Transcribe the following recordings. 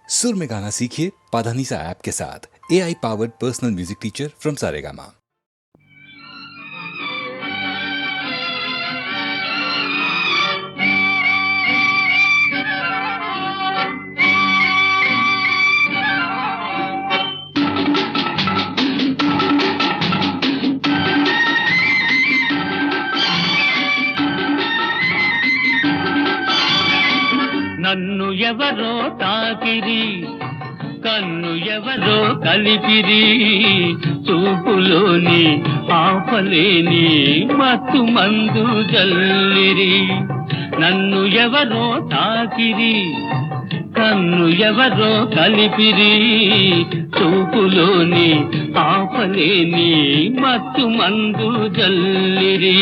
सुर में गाना सीखिए पाधानीसा ऐप के साथ। AI powered personal music teacher from Saregama. నన్ను ఎవరో తాకిరి కన్ను ఎవరో కలిపిరి చూపులోని ఆపలేని మత్తు మందు జల్లిరి. నన్ను ఎవరో తాకిరి కన్ను ఎవరో కలిపిరి చూపులోని ఆపలేని మత్తు మందు జల్లిరి.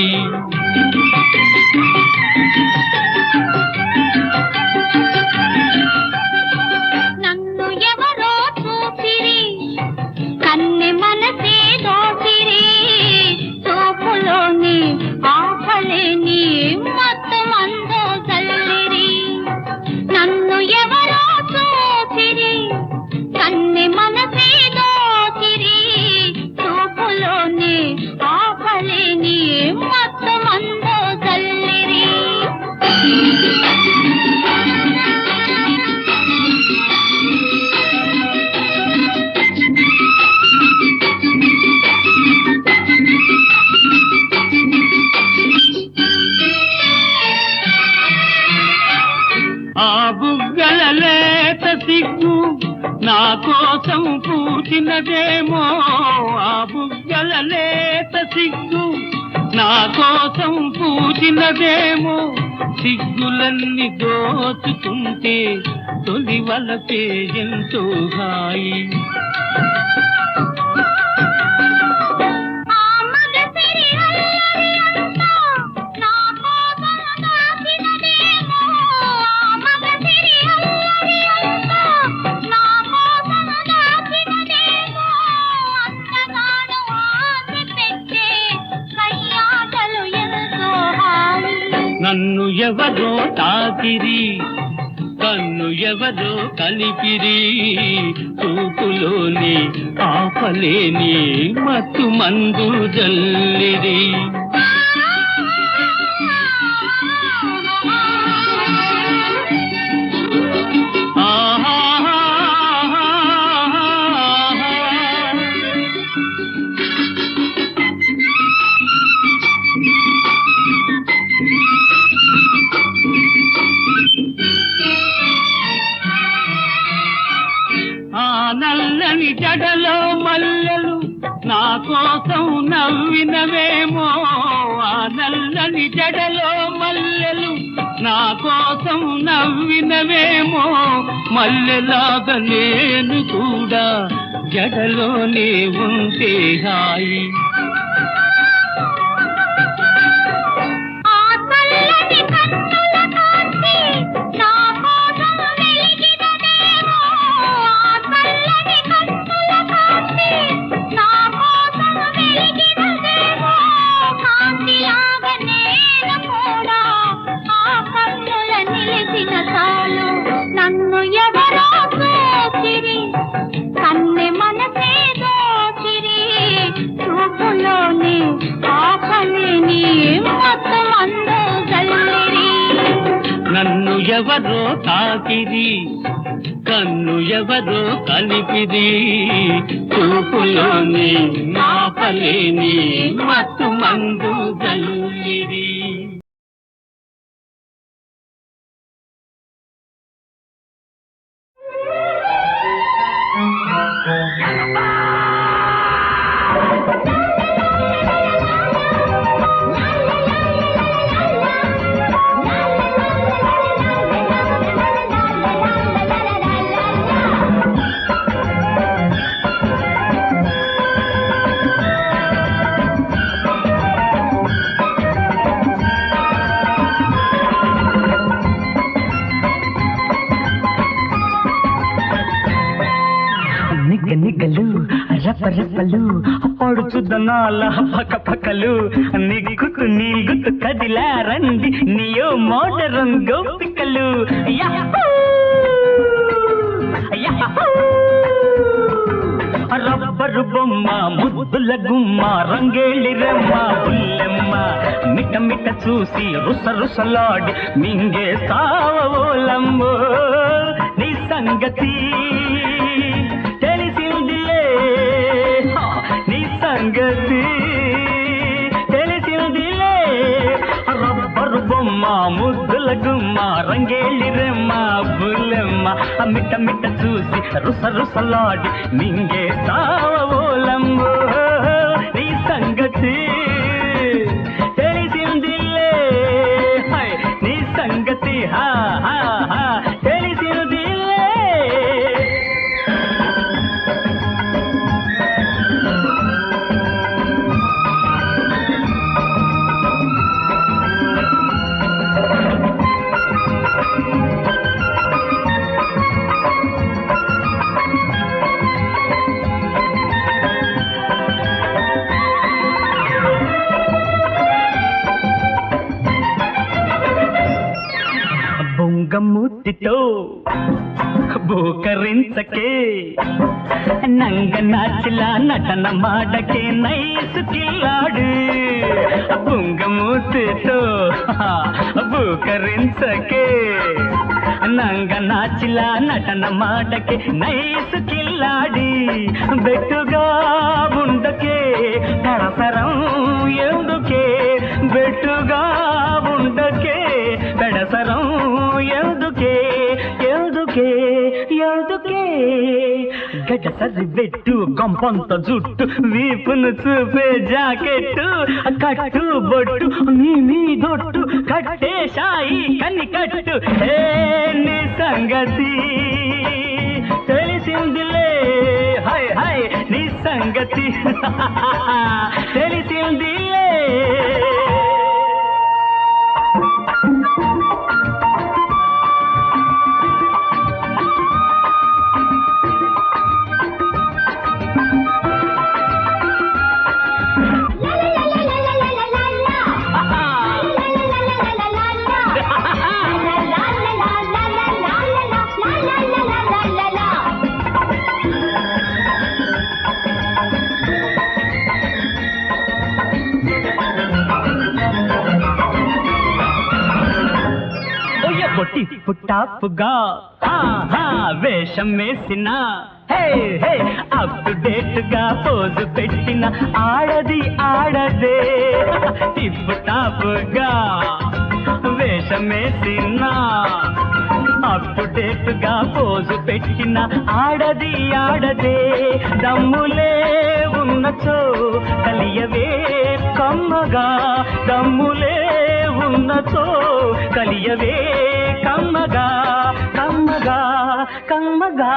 నా కోసం పూచినదేమో ఆ బుగ్గల లేత సిగ్గు, నా కోసం పూచినదేమో. సిగ్గులన్నీ దోచుకుంటే తొలి వలపే ఎంతో హాయి. నన్ను ఎవరో తాకిరి కన్ను ఎవరో కలిపిరి చూపులోని ఆపలేని మత్తు మందు జల్లిరి. నల్లని జడలో మల్లెలు నా కోసం నవ్వినవేమో, ఆ నల్లని జడలో మల్లెలు నా కోసం నవ్వినవేమో. మల్లెలాగా నేను కూడా జడలోనే ఉంటే హాయి. నన్ను ఎవరో తాకిరి కన్ను ఎవరో కలిపిరి చూపులోని ఆపలేని మత్తు మందు జల్లిరి. నిగలు రపరపలు పడుచుదనాల పక పకలు నిగుతు నీగుతు కదిలా రండి నియో మోడరన్ గోపికలు ముద్దుల గుమ్మ రంగేళి రెమ్మ బుల్లెమ్మ మిట మిట చూసి రుస రుసలాడి మింగే సావోలమ్మో నీ సంగతి తెలిసిందిలే నీ సంగతి తెలిసిందిలే రబ్బరు బొమ్మ ముద్దుల గుమ్మ రంగేళి రెమ్మ బుల్లెమ్మ మిట మిట చూసి రుస రుసలాడి మింగే సావోలమ్మో నీ సంగతి తెలిసిందిలే నీ సంగతి హా హా హా తెలిసిందిలే బొంగమూతితో బోకరించకే నంగ నాచిలా నటన మాడకే నైసు కిల్లాడు బొంగమూతితో బోకరించకే నంగ నాచిలా నటన మాడకే నైసు కిల్లాడి బెట్టుగా ఉండకే పరసరం ఎందుకే బెట్టుగా ఉండకే పెడసరం ఎందుకే ఎందుకే ఎందుకే గడసరి పెట్టు గంపంత జుట్టు వీపును చూపే జాకెట్టు కట్టు బొట్టు నీ దొట్టు కట్టే షాయి కన్ని కట్టు ఏ నీ సంగతి తెలిసిందిలే హై హై నీ సంగతి తెలిసిందిలే పొట్టి పుట్టాపుగా వేషం వేసిన అప్ టు డేట్ గా పోజు పెట్టిన ఆడది ఆడదే టిప్పు టాపుగా వేషం వేసిన అప్ టు డేట్ గా పోజు పెట్టిన ఆడది ఆడదే దమ్ములే ఉన్నచో కలియవే కమ్మగా దమ్ములే ఉన్నచో కలియవే కమ్మగా కమ్మగా కమ్మగా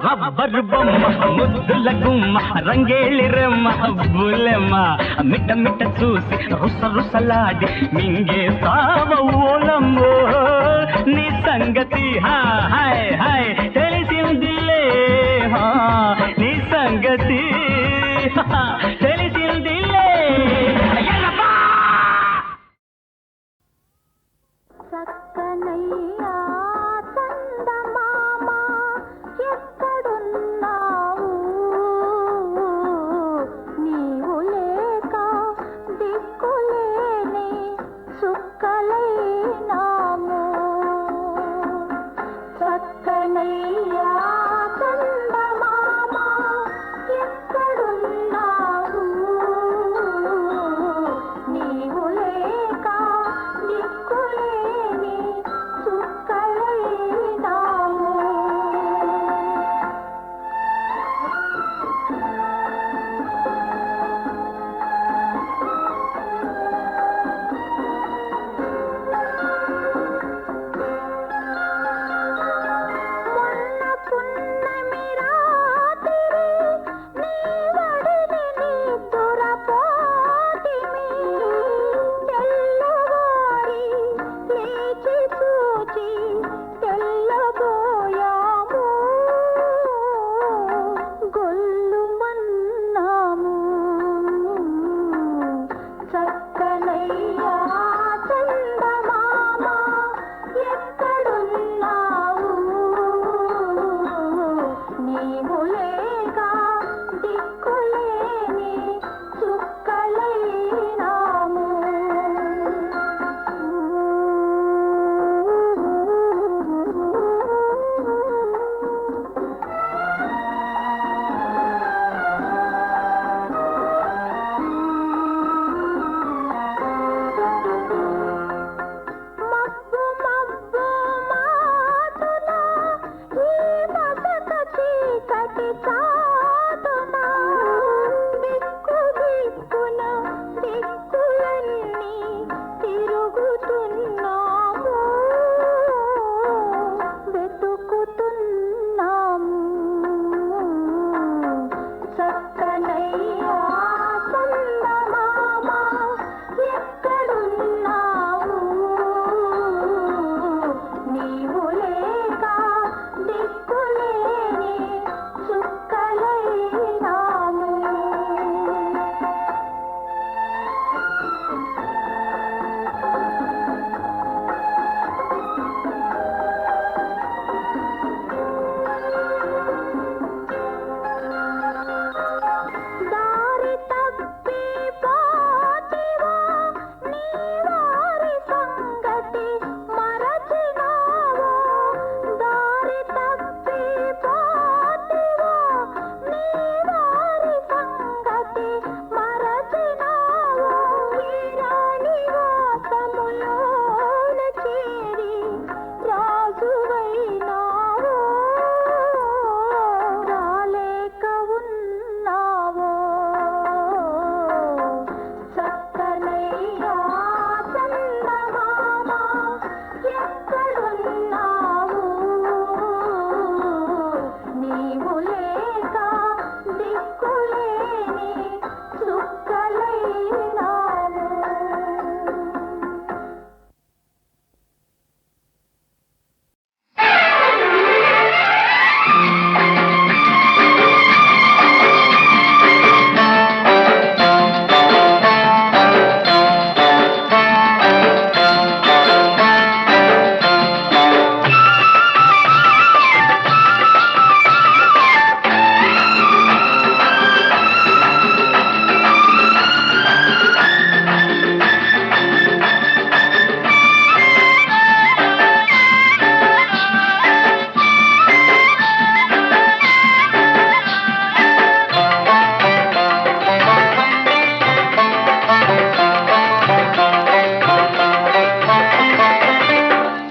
రబ్బరు బొమ్మ ముద్దుల గుమ్మ రంగేళి రెమ్మ బుల్లెమ్మ మిట్ట మిట్ట చూసి రుస రుసలాడి మింగే సావోలమ్మో నీ సంగతి హా హై హై తెలిసిందిలే నీ సంగతి తెలిసిందిలే చక్కనయ్యా చందమామ ఎక్కడున్నావు నీవు లేక దిక్కులేని చుక్కలైనాము చక్కని సాటి చాటునా దిక్కు దిక్కున దిక్కులన్నీ తిరుగుతున్నాము వెతుకుతున్నాము చక్కనయ్యా చందమామ ఎక్కడున్నావు నీవు లేక దిక్కులేని చుక్కలైనాము దారి తప్పి పోతివా నీ వారి సంగతి మరచినావో దారి తప్పి పోతివా నీ వారి సంగతి మరచినావో ఈ రాణి వాసములోన చేరి రాజువైనావో రాలేక ఉన్నావో చక్కనయ్యా చందమామ ఎక్కడున్నావు నీవు లేక దిక్కులేని చుక్కలైనావు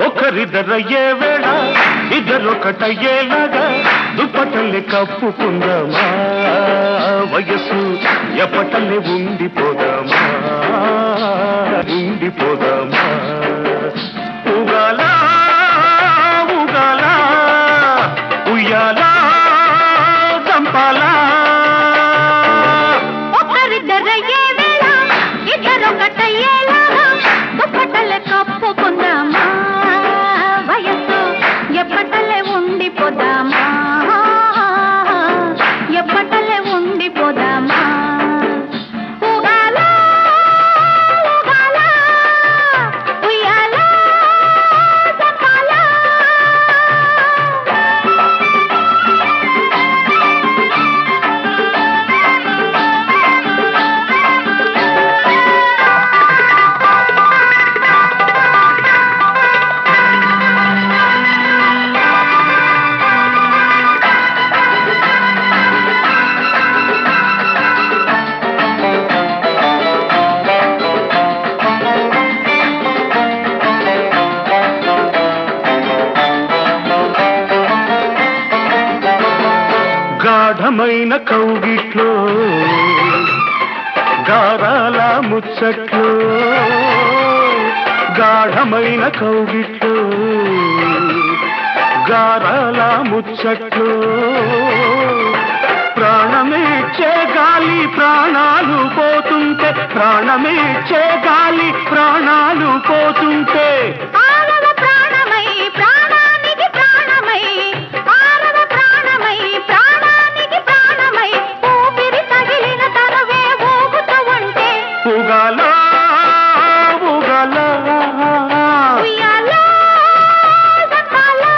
ఒకరిద్దరయ్యే వేళ ఇద్దరొకటయ్యేలాగా దుప్పటల్ని కప్పుకుందామా వయస్సు ఎప్పటల్ని ఉండిపోదామా ఉగాలా ఉగాలా ఉయ్యాలా చంపాలా ఒకరిద్దరయ్యే వేళ ఇద్దరొకటయ్యేలాగా దుప్పటలే కప్పుకుందామా వయస్సు ఎప్పటలే ఉండిపోదామా ఎప్పటలే ఉండిపోదామా ఊగాలా ఊగాలా ఉయ్యాలా చంపాలా గాఢమైన కౌగిట్లో గారాల ముచ్చట్లు గాఢమైన కౌగిట్లో గారాల ముచ్చట్లు ప్రాణమిచ్చే గాలి ప్రాణాలు పోతుంటే ప్రాణమిచ్చే గాలి ప్రాణాలు పోతుంటే ఆరవ ప్రాణమై ప్రాణానికి ప్రాణమై ఆరవ ప్రాణమై ప్రాణానికి ప్రాణమై ఊపిరి తగిలిన తనువే ఊగుతూ ఉంటే ఉగాలా ఉగాలా ఉయ్యాలా చంపాలా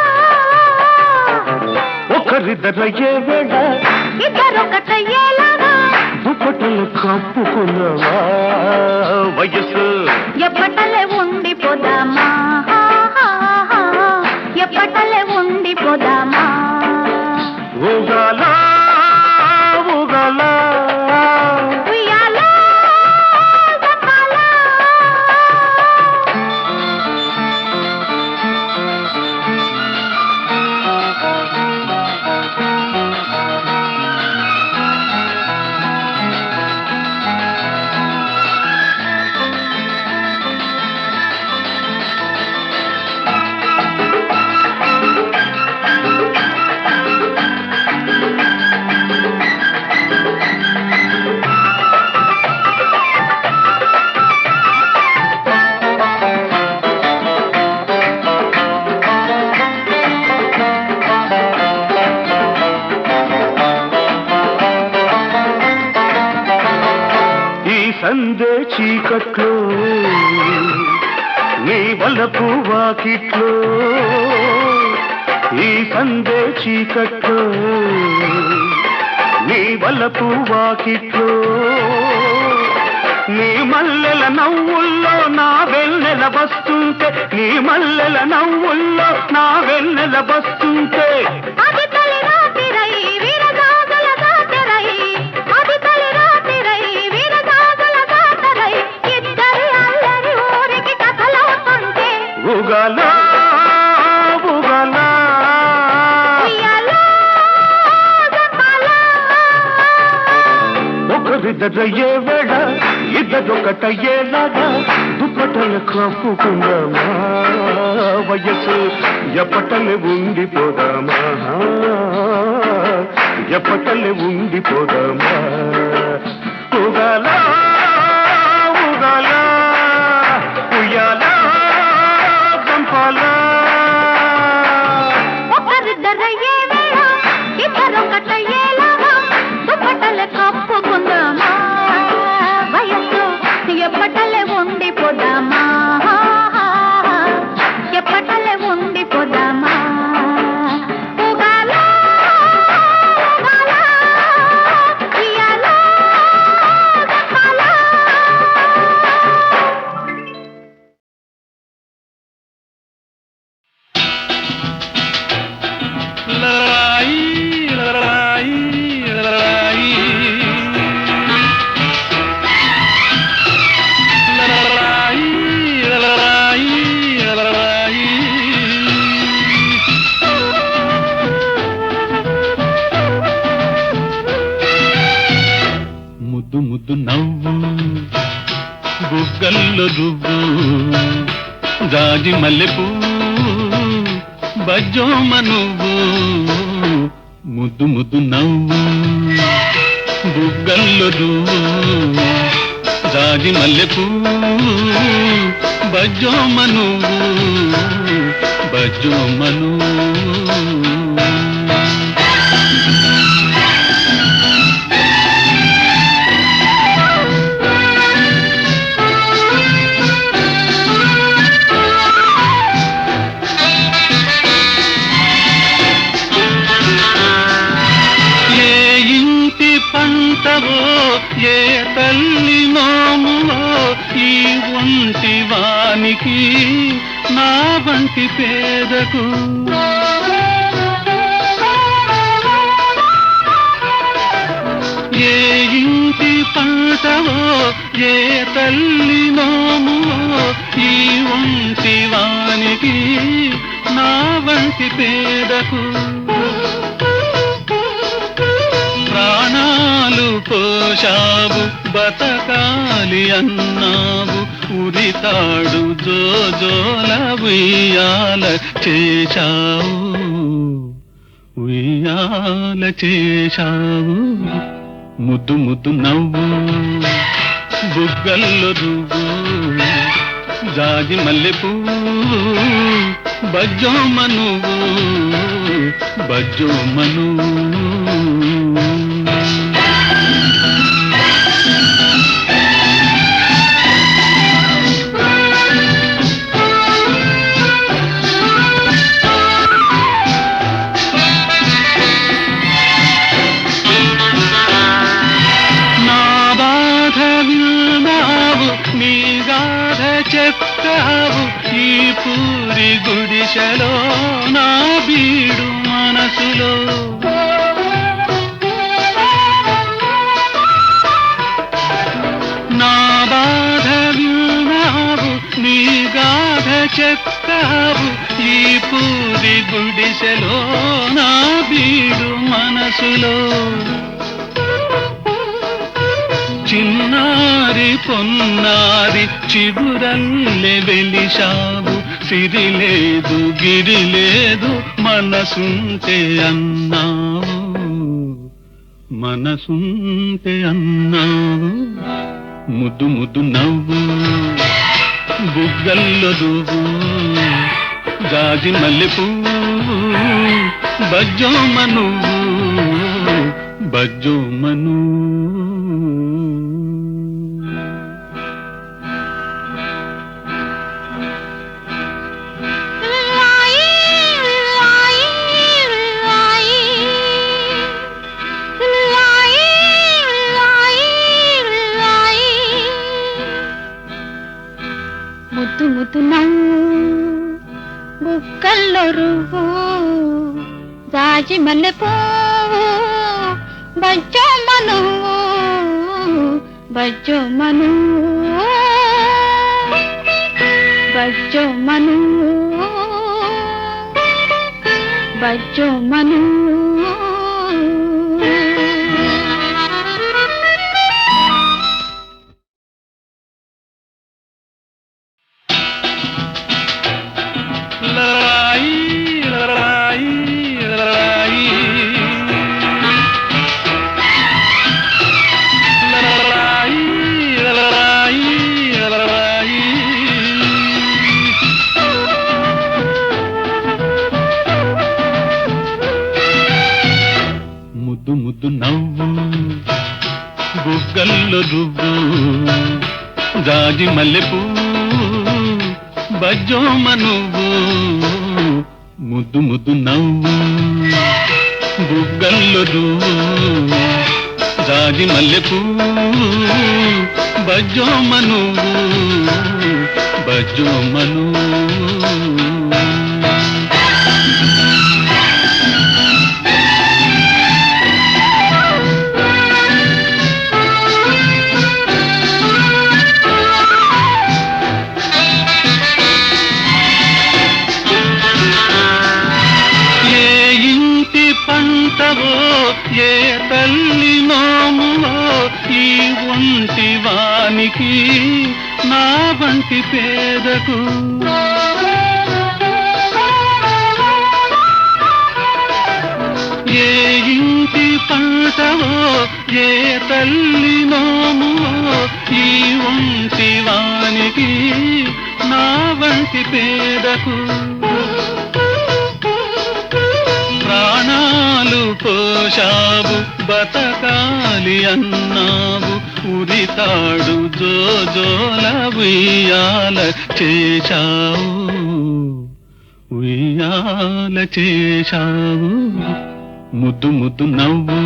ఒకరిద్దరయ్యే వేళ ఇద్దరొకటయ్యేలాగా దుప్పటలు కప్పుకున్నావా వయస్సు ఎప్పటలే ఉండిపోదామా ఎప్పటలే ఉండిపోదామా ఉగాలా ఉగాలా ఉయ్యాలా చంపాలా సందే చీకట్లో నీ వలపు వాకిట్లో ఈ సందే చీకట్లో నీ వలపు వాకిట్లో నీ మల్లెల నవ్వుల్లో నా వెన్నెల వస్తుంటే నీ మల్లెల నవ్వుల్లో నా వెన్నెల వస్తుంటే అది తలి రాతిరై వీరగాగల దాటరై అది తలి రాతిరై వీరగాగల దాటరై ఇద్దరి అల్లరి ఊరికి కథలవుతుంటే ఊగాలా ఊగాలా ఉయ్యాలో జపాలా ఒకరిద్దరయ్యే వేళ ఇద్దరొకటయ్యేలాగా దుప్పటలు కప్పుకుందామా వయసు ఎప్పటలే ఉండిపోదామా ఎప్పటలే ఉండిపోదామా ఊగాలా ఊగాలా ఉయ్యాలా చంపాలా ఒకరిద్దరయ్యే వేళ ఇద్దరొకటయ్యేలాగా దుప్పటలు కప్పుకుందామా వయస్సు ఎప్పటలే ఉండిపోదామా ఎప్పటలే ఉండిపోదామా ఊగాలా ఊగాలా ఉయ్యాలా జపాలా ముద్దు ముద్దు నవ్వు బుగ్గల్లో రువ్వు జాజి మల్లెపూ బజ్జోమ నువ్వు ముద్దు ముద్దు నవ్వు బుగ్గల్లో రువ్వు జాజి మల్లెపూ బజ్జోమ నువ్వు బజ్జోమ నువ్వు పంటవో ఏ తల్లి నోమువో ఈ ఒంటి వానికి నా వంటి పేదకు ఏ ఇంటి పంటవో ఏ తల్లి నోమువో ఈ ఒంటి వానికి నా వంటి పేదకు ప్రాణాలు పోషావు బతకాలి అన్నావు ఉరితాడు జోజోల ఉయ్యాల చేశావు ఉయ్యాల చేశావు ముద్దు ముద్దు నవ్వు బుగ్గల్లో రువ్వు జాజి మల్లెపూ బజ్జోమ నువ్వు బజ్జోమ నువ్వు చెప్పావు ఈ పూరి గుడిసెలో నా బీడు మనసులో నా బాధ విన్నావు నీ గాథ చెప్పావు ఈ పూరి గుడిసెలో నా బీడు మనసులో చిన్నారి పొన్నారి చిగురల్లె వెలిశావు సిరి లేదు గిరి లేదు మనసుంటే అన్నావు మనసుంటే అన్నావు ముద్దు ముద్దు నవ్వు బుగ్గల్లో దువ్వు జాజి మల్లెపూ బజ్జోమ నువ్వు బజ్జోమ నువ్వు బుగ్గల్లో రువ్వు జాజి మల్లె పువ్వు బజ్జోమను బజ్జోమను బజ్జోమను బజ్జోమను ముద్దు ముద్దు నవ్వు బుగ్గల్లో రువ్వు జాజి మల్లెపూ బజ్జోమ నువ్వు ముద్దు ముద్దు నవ్వు బుగ్గల్లో రువ్వు జాజి మల్లెపూ బజ్జోమ నువ్వు బజ్జోమ నువ్వు ఏ తల్లి నోములో ఈ ఒంటి వానికి నా వంటి పేదకు ఏ ఇంటి పంటవో ఏ తల్లి నోములో ఈ ఒంటి వానికి నా వంటి పేదకు ప్రాణాలు పోషావు బతకాలి అన్నావు ఉరితాడు జోజోల ఉయ్యాల చేశావు ఉయ్యాల చేశావు ముద్దు ముద్దు నవ్వు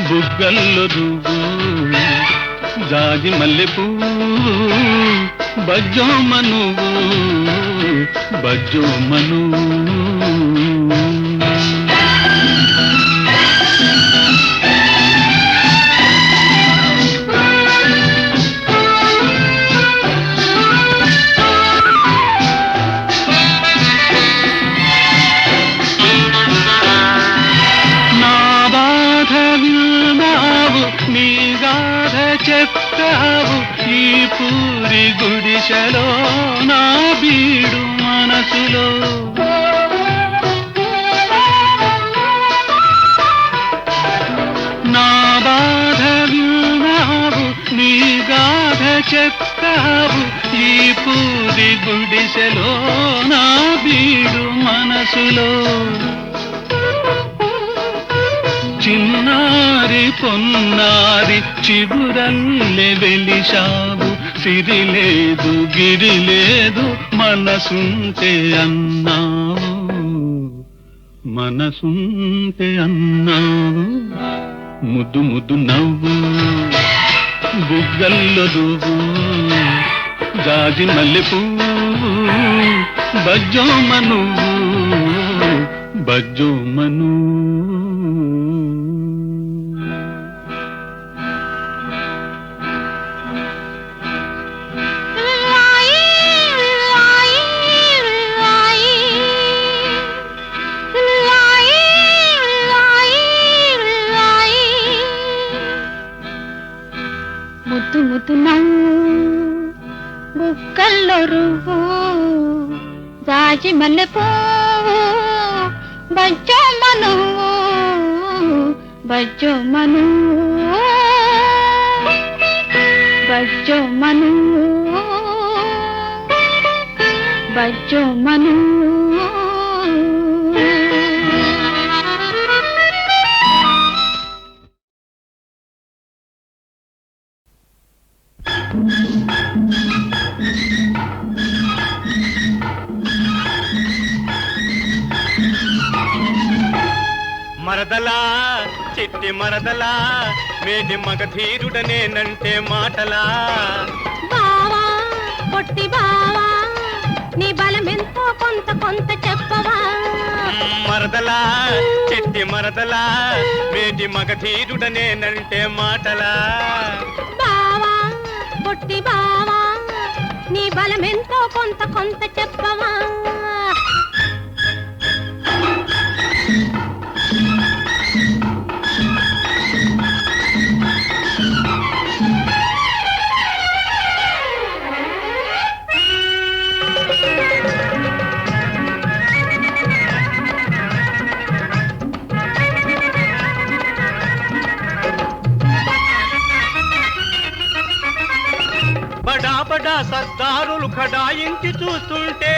బుగ్గల్లో రువ్వు జాజి మల్లెపూ బజ్జోమ నువ్వు బజ్జోమ నువ్వు నీ గాథ చెప్పావు ఈ పూరి గుడిసెలో నా బీడు మనసులో నా బాధ విన్నావు నీ గాథ చెప్పావు ఈ పూరి గుడిసెలో నా బీడు మనసులో చిన్నారి పొన్నారి చిగురల్లె వెలిశావు సిరి లేదు గిరి లేదు మనసుంటే అన్నావు మనసుంటే అన్నావు ముద్దు ముద్దు నవ్వు బుగ్గల్లో రువ్వు జాజి మల్లెపూ బజ్జోమ నువ్వు బజ్జోమ నువ్వు ముద్దు ముద్దు నవ్వు బుగ్గల్లో రువ్వు జాజి మల్లె పువ్వు బజ్జోమ నువ్వు బజ్జోమ నువ్వు బజ్జోమ నువ్వు బజ్జోమ నువ్వు మరదలా చిట్టి మరదలా మేటి మగధీరుడనేనంటే మాటలా బావా పొట్టి బావా నీ బలమెంతో కొంత కొంత చెప్పవా మరదలా చిట్టి మరదలా మేటి మగధీరుడనేనంటే మాటలా బావా పొట్టి బావా నీ బలమెంతో కొంత కొంత చెప్పవా బడా బడా సర్దారులు ఖడాయించి చూస్తుంటే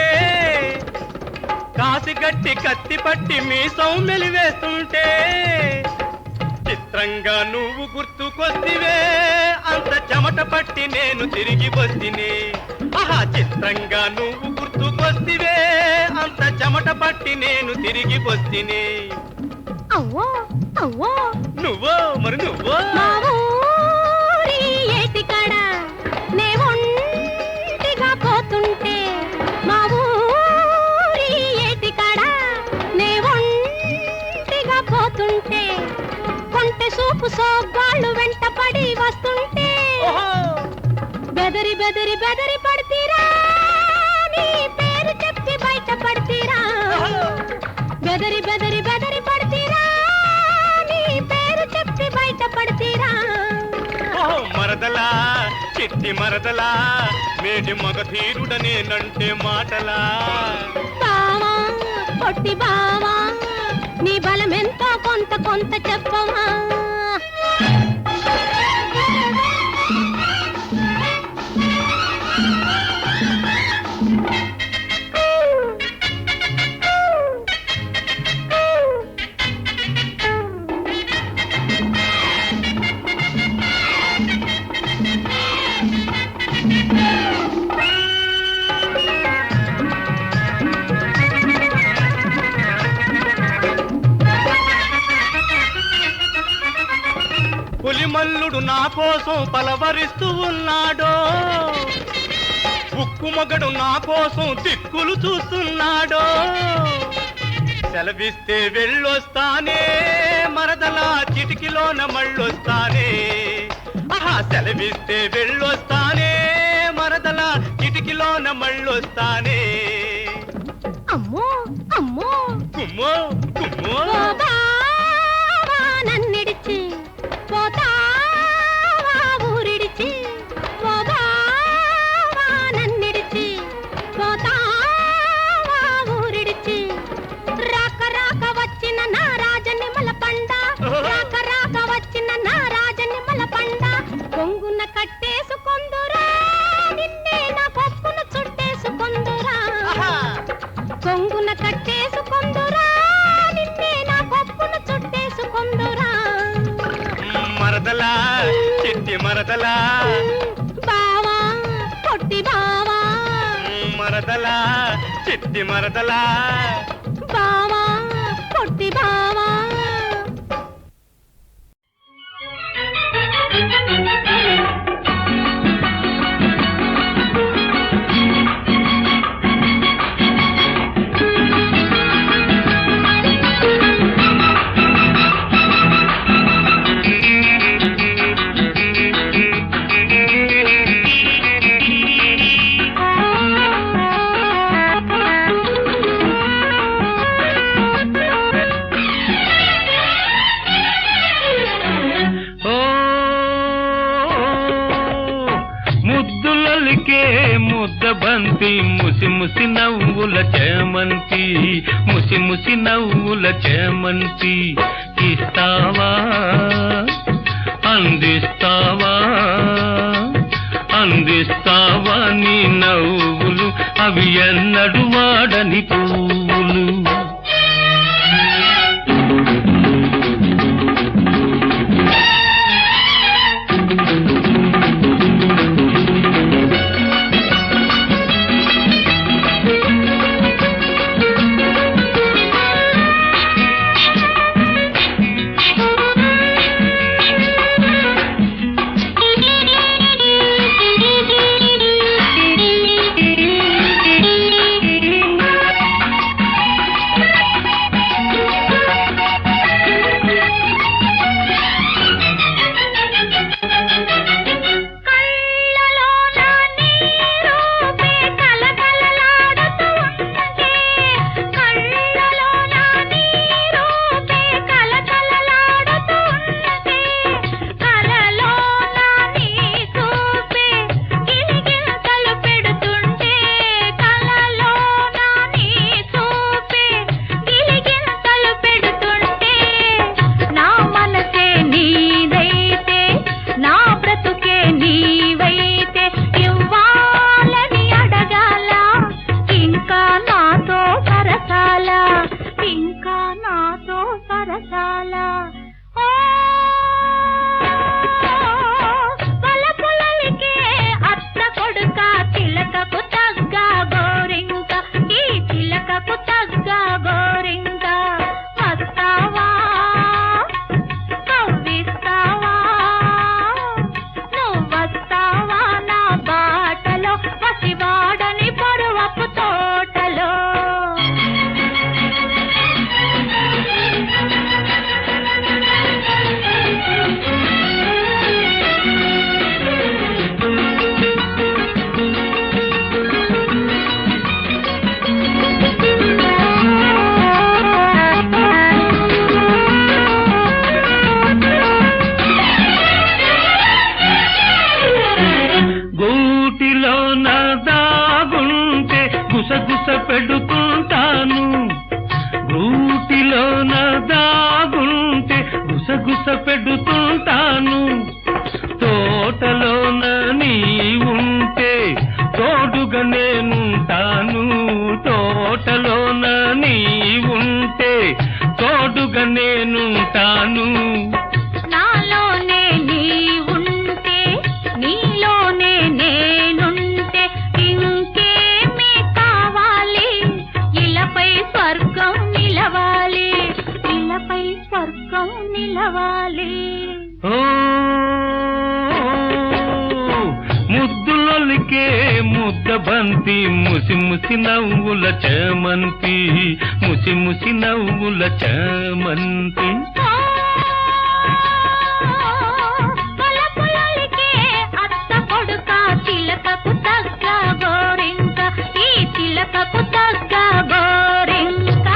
కాసిగట్టి కత్తి పట్టి మీసం మెలివేస్తుంటే చిత్రంగా నువ్వు గుర్తుకొస్తివే అంత చెమట పట్టి నేను తిరిగి వస్తిని ఆహా చిత్రంగా నువ్వు గుర్తుకొస్తివే అంత చెమట పట్టి నేను తిరిగి వస్తిని అవ్వో అవ్వో నువ్వో మరి నువ్వో మా ఊరి ఏటికాడ నే ఒంటిగా పోతుంటే మా ఊరి ఏటికాడ నే ఒంటిగా పోతుంటే కొంటె సూపు సోగ్గాళ్ళు వెంట పడి వస్తుంటే బెదరి బెదరి బెదరి పడితీరా నీ పేరు చెప్పి బయట పడితీరా బెదరి బెదరి బెదరి పడితీరా నీ పేరు చెప్పి బయట పడితీరా మరదలా చిట్టి మరదలా మేటి మగధీరుడనేనంటే మాటలా బావా పొట్టి బావా నీ బలమెంతో కొంత కొంత చెప్పవా పులిమల్లుడు నా కోసం పలవరిస్తూ ఉన్నాడో ఉక్కు మొగడు నా కోసం దిక్కులు చూస్తున్నాడో సెలవిస్తే వెళ్ళొస్తానే మరదలా చిటికిలోన మళ్ళొస్తానే ఆహా సెలవిస్తే వెళ్ళొస్తానే మరదలా చిటికిలోన మళ్ళొస్తానే అమ్మో అమ్మో కుమ్మో కుమ్మో ఓ బావా నన్నిడిచి పోతావా ఊరిడిచి ఓ బావా నన్నిడిచి పోతావా ఊరిడిచి రాక రాక వచ్చిన నా రాజనిమల పండ రాక రాక వచ్చిన నా రాజనిమల పండ కొంగున కట్టేసుకొందురా నిన్నే నా కొప్పును చుట్టేసుకొందురా కొంగున కట్టేసుకొందురా నిన్నే నా కొప్పును చుట్టేసుకొందురా మరదలా చిట్టి మరదలా బావా పొట్టి బావా మరదలా చిట్టి మరదలా బావా పొట్టి బావా ముద్దబంతి ముసి ముసి నవ్వుల చేమంతి ముసి ముసి నవ్వుల చేమంతి ఇస్తావా అందిస్తావా అందిస్తావా నీ నవ్వులు అవి ఎన్నడు వాడని పువ్వులు సరసాల ఓ పలపులలికే అత్త కొడుక చిలకకు తగ్గ గోరింక ఈ చిలకకు తగ్గ గోరింక వస్తావా కవ్విస్తావా నువ్వస్తావా నా బాటలో పసివాడని పరువపు తోటలో గూటిలో నా దాగుంటే గుసగుస పెడుతుంటాను గూటిలో నా దాగుంటే గుసగుస పెడుతుంటాను తోటలోన నీ ఉంటే తోడుగా నేనుంటాను తోటలోన నీ ఉంటే తోడుగా నేనుంటాను నాలోనే నీ ఉంటే నీలోనే నేనుంటే ఇంకేమి కావాలి ఇలపై స్వర్గం నిలవాలి ఇలపై స్వర్గం నిలవాలి ఓ ముద్దులొలికే ముద్ద బంతి ముసి ముసి నవ్వుల చేమంతి ముసి ముసి నవ్వుల చేమంతి పలపులలికే అత్త కొడుక చిలకకు తగ్గ గోరింక ఈ చిలకకు తగ్గ గోరింక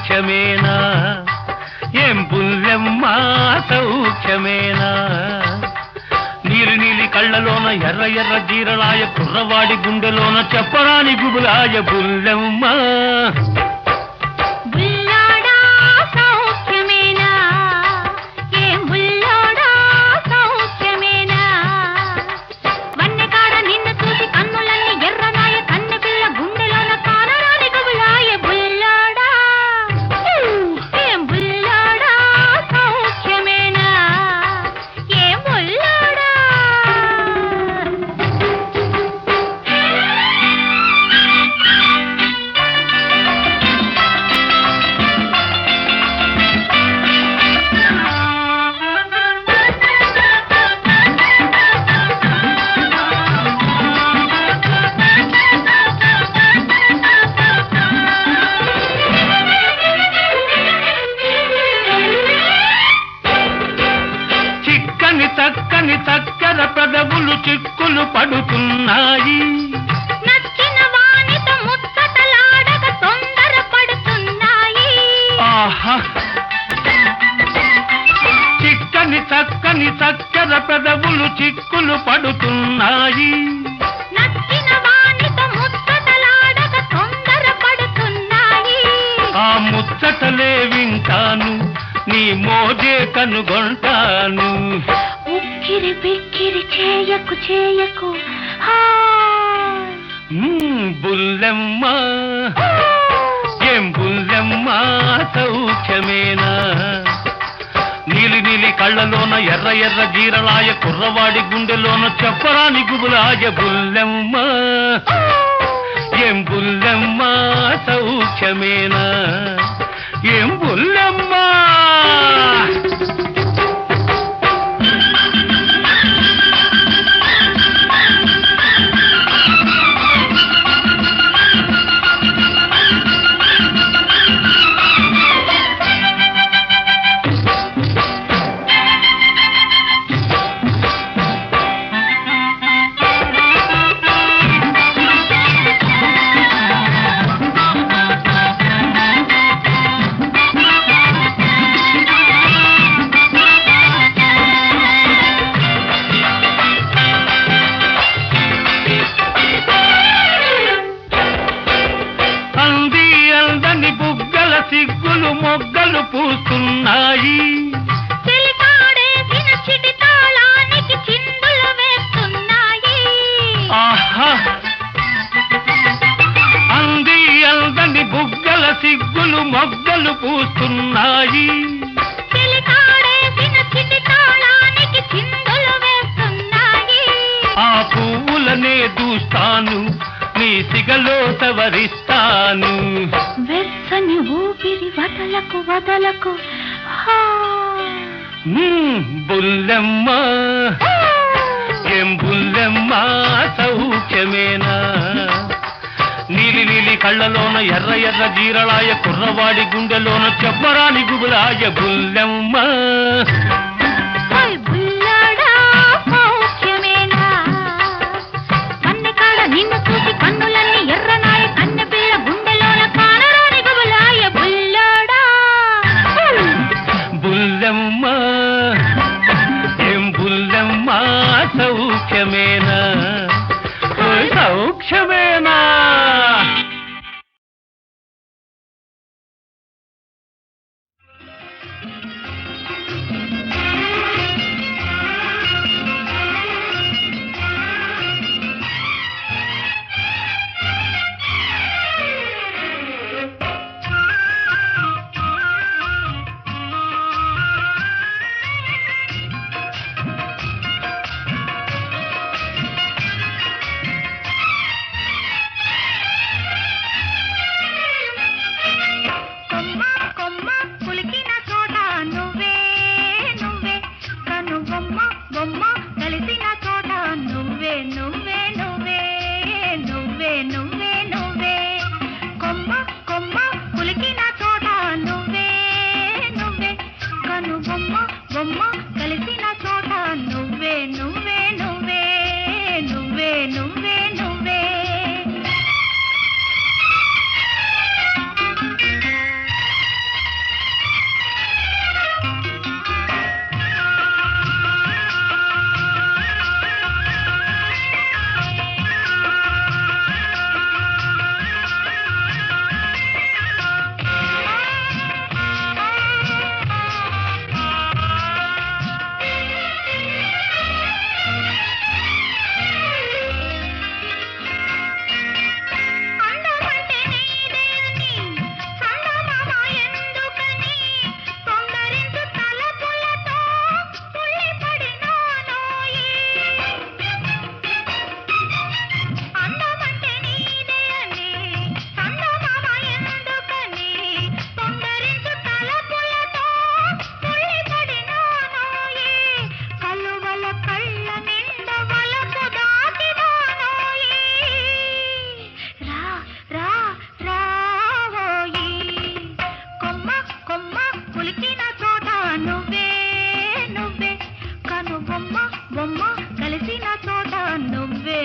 సౌఖ్యమేనా ఏం బుల్లెమ్మ సౌఖ్యమేనా నీలి కళ్ళలోన ఎర్ర ఎర్ర జీరలాయ కుర్రవాడి గుండెలోన చెప్పరాని గుబులాయ బుల్లెమ్మ బుల్లోడా సౌఖ్యమేనా ఏం బుల్లోడా సౌఖ్యమేనా వన్నెకాడ నిన్ను చూసి కన్నులన్నీ ఎర్రనాయ కన్నె పిల్ల గుండెలోన కానరాని గుబులాయ బుల్లోడా ఏం బుల్లోడా సౌఖ్యమేనా ఏం బుల్లోడా చిక్కని చక్కని చక్కెర పెదవులు చిక్కులు పడుతున్నాయి నచ్చిన వానితో ముచ్చటలాడక తొందర పడుతున్నాయి ఆహా చిక్కని చక్కని చక్కెర పెదవులు చిక్కులు పడుతున్నాయి నచ్చిన వానితో ముచ్చటలాడక తొందర పడుతున్నాయి ఆ ముచ్చటలే వింటాను నీ మోజే కనుగొంటాను ఉక్కిరి బిక్కిరి చేయకు చేయకు బుల్లెమ్మ ఏం బుల్లెమ్మ సౌఖ్యమేనా నీలి కళ్ళలోన ఎర్ర ఎర్ర జీరలాయ కుర్రవాడి గుండెలోన చెప్పరాని గుబులాయ బుల్లెమ్మ ఏం బుల్లెమ్మ సౌఖ్యమేనా ఏం బుల్లెమ్మ సిగ్గులు మొగ్గలు పూస్తున్నాయి చిలికాడేసిన చిటి తాళానికి చిందులు వేస్తున్నాయి ఆహా అంది అందని బుగ్గల సిగ్గులు మొగ్గలు పూస్తున్నాయి చిలికాడేసిన చిటి తాళానికి చిందులు వేస్తున్నాయి ఆ పువ్వులనే దూస్తాను నీ సిగలో సవరిస్తాను వెచ్చని ఊపిరి వదలకు వదలకు బుల్లెమ్మ ఏం బుల్లెమ్మ సౌఖ్యమేనా నీలి కళ్ళలోన ఎర్ర ఎర్ర జీరలాయ కుర్రవాడి గుండెలోన చెప్పరాని గుబులాయ బుల్లెమ్మ బుల్లోడా సౌఖ్యమేనా కన్నెకాడ నిన్ను చూసి కన్నులన్నీ ఎర్రనాయ కన్నె పిల్ల గుండెలోన కానరాని గుబులాయ బుల్లోడా బుల్లెమ్మ ఏం బుల్లెమ్మ సౌఖ్యమేనా సౌఖ్యమేనా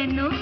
నువ్వు